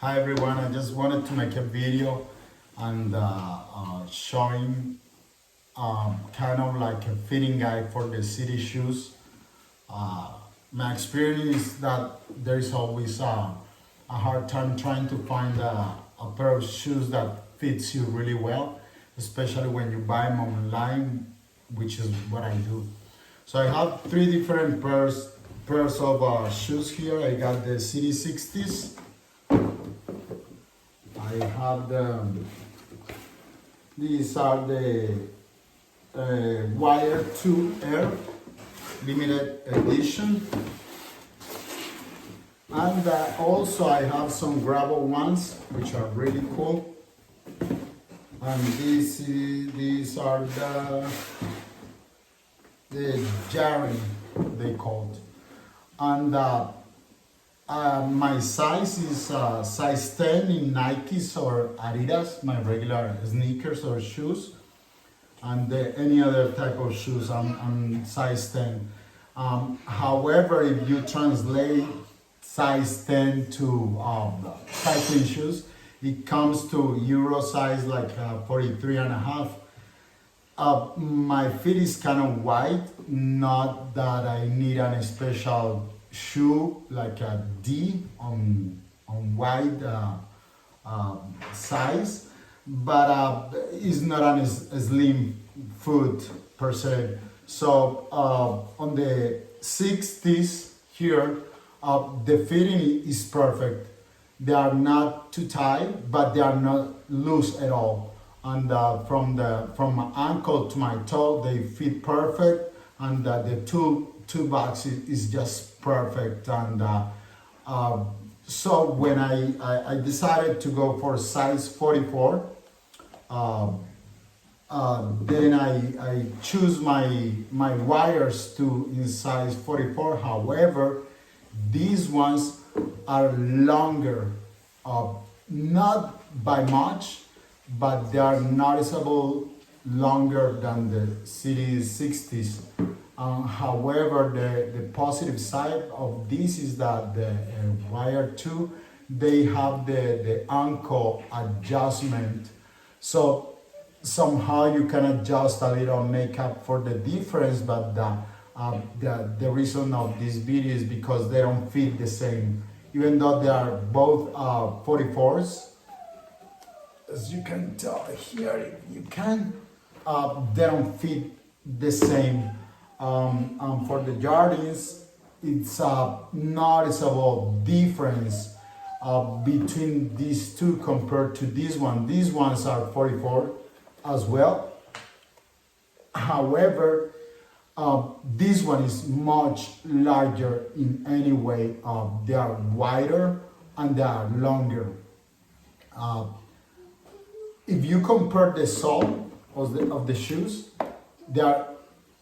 Hi everyone, I just wanted to make a video and showing kind of like a fitting guide for the Sidi shoes. Uh, my experience is that there is always a hard time trying to find a pair of shoes that fits you really well, especially when you buy them online, which is what I do. So I have three different pairs of shoes here. I got the Sidi 60s. I have these are the Wire 2 Air limited edition. And also I have some gravel ones, which are really cool. And these are the Jarin, they called. And my size is size 10 in Nikes or Adidas, my regular sneakers or shoes. And any other type of shoes, I'm size 10. However, if you translate size 10 to cycling shoes, it comes to Euro size like 43 and a half. My feet is kind of wide, not that I need a special shoe like a D on wide size, but it's not a slim foot per se. So on the 60s here, the fitting is perfect. They are not too tight, but they are not loose at all. And from my ankle to my toe, they fit perfect, and the two box is just perfect. And so when I decided to go for size 44, then I choose my wires to in size 44. However, these ones are longer, not by much, but they are noticeable longer than the Sidi 60s. However, the positive side of this is that the Wire 2, they have the ankle adjustment. So somehow you can adjust a little makeup for the difference, but the reason of this video is because they don't fit the same. Even though they are both 44s, as you can tell here, you can, they don't fit the same. For the Jarins, it's a noticeable difference between these two compared to this one. These ones are 44 as well. However, this one is much larger in any way. They are wider and they are longer. If you compare the sole of the shoes, they are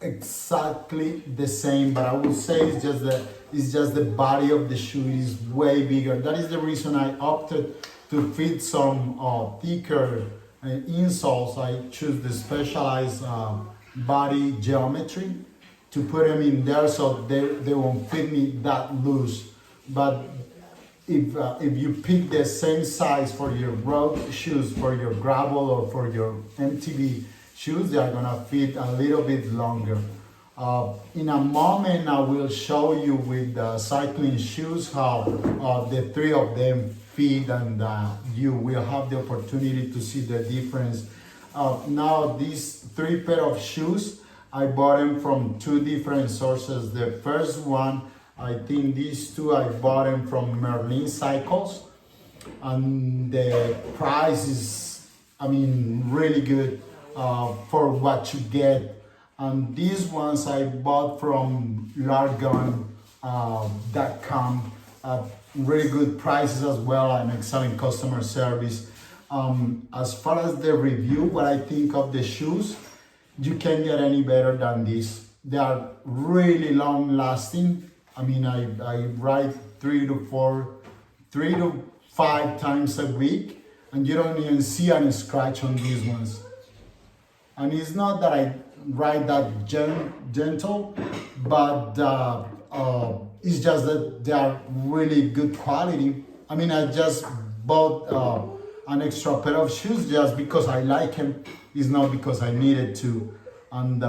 exactly the same, but I would say it's just the body of the shoe is way bigger. That is the reason I opted to fit some thicker insoles. I choose the specialized body geometry to put them in there, so they won't fit me that loose. But if you pick the same size for your road shoes, for your gravel or for your MTB shoes, they are gonna fit a little bit longer. In a moment, I will show you with the cycling shoes how the three of them fit, and you will have the opportunity to see the difference. Now, these three pair of shoes, I bought them from two different sources. The first one, I think these two, I bought them from Merlin Cycles, and the price is, really good for what you get. And these ones I bought from Largon.com, really good prices as well, and excellent customer service. As far as the review, what I think of the shoes, you can't get any better than this. They are really long lasting. I ride 3 to 5 times a week, and you don't even see any scratch on these ones. And it's not that I ride that gentle, but it's just that they are really good quality. I just bought an extra pair of shoes just because I like them. It's not because I needed to. And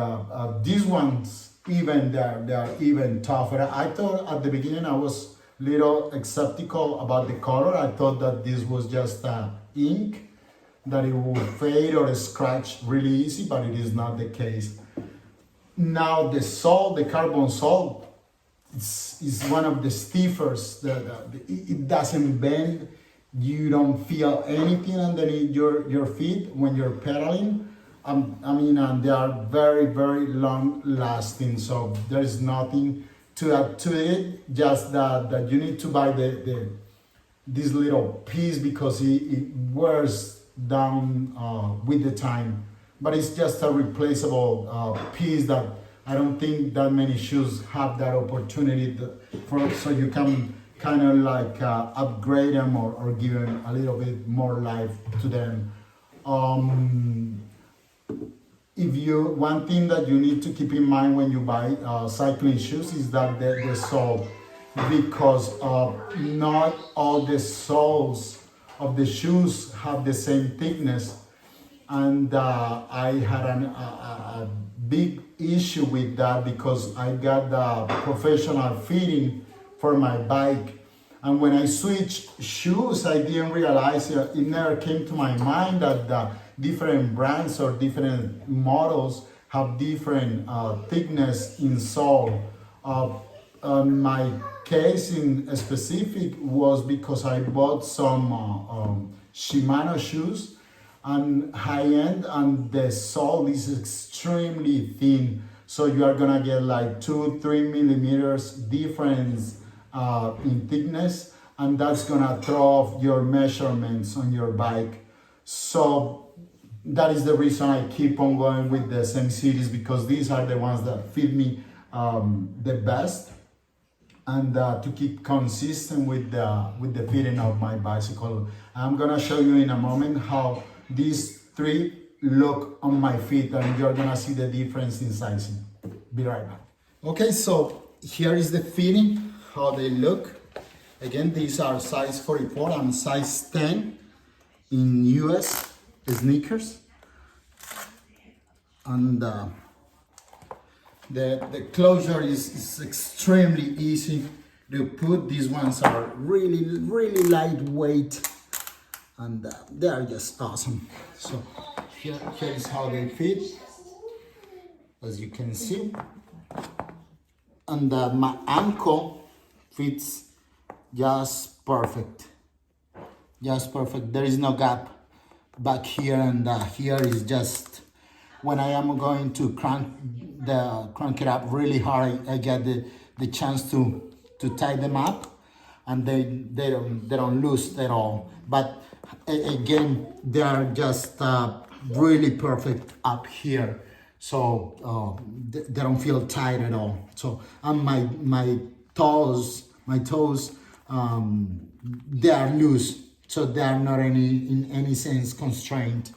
these ones, even they're even tougher. I thought at the beginning I was little skeptical about the color. I thought that this was just ink, that it would fade or scratch really easy, but it is not the case. Now the sole, the carbon sole, is one of the stiffest. It doesn't bend. You don't feel anything underneath your feet when you're pedaling. And they are very, very long lasting. So there is nothing to add to it. Just that you need to buy this little piece because it wears down with the time. But it's just a replaceable piece that I don't think that many shoes have that opportunity so you can kind of like upgrade them or give them a little bit more life to them. One thing that you need to keep in mind when you buy cycling shoes is that the sole, because not all the soles of the shoes have the same thickness, and I had a big issue with that because I got the professional fitting for my bike. And when I switched shoes, I didn't realize, it never came to my mind that the different brands or different models have different thickness in sole. My case in specific was because I bought some Shimano shoes and high-end, and the sole is extremely thin. So you are gonna get like 2-3 millimeters difference in thickness, and that's gonna throw off your measurements on your bike. So that is the reason I keep on going with the same series, because these are the ones that fit me the best, and to keep consistent with the fitting of my bicycle. I'm gonna show you in a moment how these three look on my feet, and you're gonna see the difference in sizing. Be right back. Okay, so here is the fitting, how they look. Again, these are size 44 and size 10 in US sneakers. And the closure is extremely easy to put. These ones are really, really lightweight, and they are just awesome. So here is how they fit, as you can see. And my ankle fits just perfect. Just perfect. There is no gap back here, and here is just when I am going to crank it up really hard. I get the chance to tie them up, and they don't lose at all. But again, they are just really perfect up here, so they don't feel tight at all. So and my toes they are loose, so they are not in any sense constrained.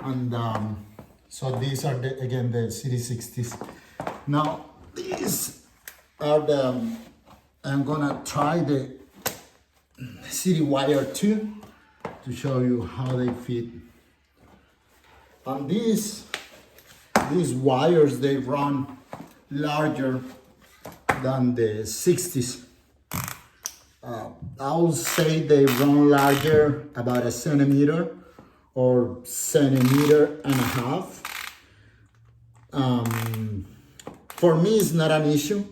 And so these are the Sidi 60s. Now these are I'm gonna try the Sidi Wire 2 to show you how they fit. And these wires, they run larger than the 60s. I would say they run larger about a centimeter or centimeter and a half. For me, it's not an issue.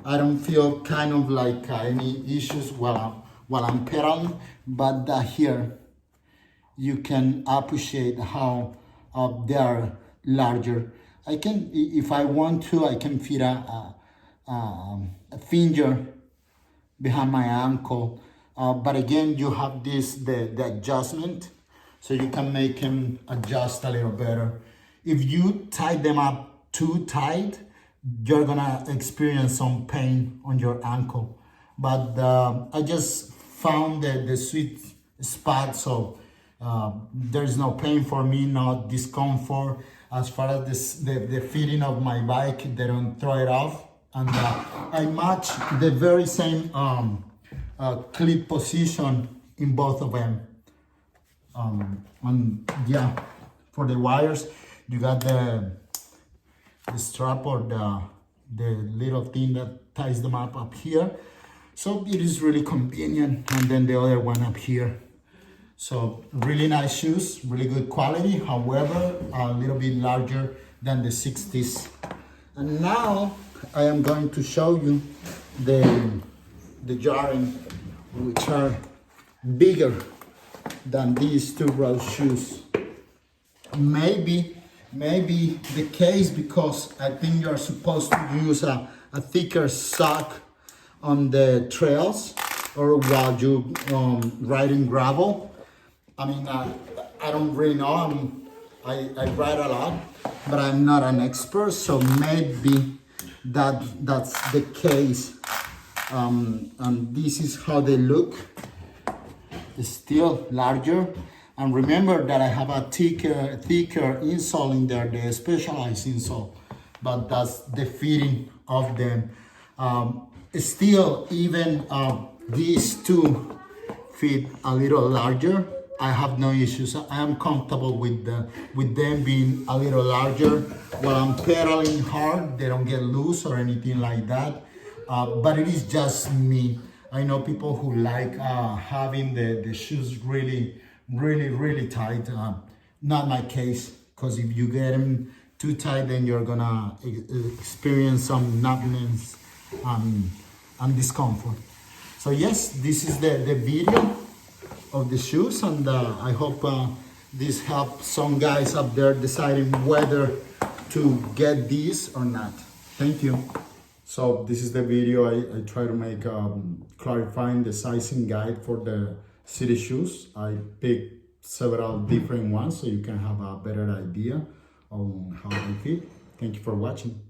I don't feel kind of like any issues while I'm pedaling, but here you can appreciate how they are larger. I can, if I want to, I can fit a finger behind my ankle, but again, you have the adjustment, so you can make them adjust a little better. If you tie them up too tight, you're gonna experience some pain on your ankle. But I just found the sweet spot, so there's no pain for me, no discomfort. As far as the fitting of my bike, they don't throw it off. And I match the very same clip position in both of them. And yeah, for the wires, you got the strap or the little thing that ties them up here. So it is really convenient. And then the other one up here. So really nice shoes, really good quality. However, a little bit larger than the 60s. And now I am going to show you the Jarin, which are bigger than these two row shoes. Maybe the case because I think you're supposed to use a thicker sock on the trails or while you riding gravel. I mean, I don't really know. I ride a lot, but I'm not an expert, so maybe that's the case. And this is how they look. It's still larger. And remember that I have a thicker insole in there, the specialized insole, but that's the fitting of them. Still, even these two fit a little larger. I have no issues. I am comfortable with them being a little larger. While I'm pedaling hard, they don't get loose or anything like that. But it is just me. I know people who like having the shoes really tight. Not my case, because if you get them too tight, then you're gonna experience some numbness and discomfort. So yes, this is the video of the shoes, and I hope this helps some guys up there deciding whether to get these or not. Thank you. So this is the video I try to make clarifying the sizing guide for the Sidi shoes. I picked several different ones so you can have a better idea on how they fit. Thank you for watching.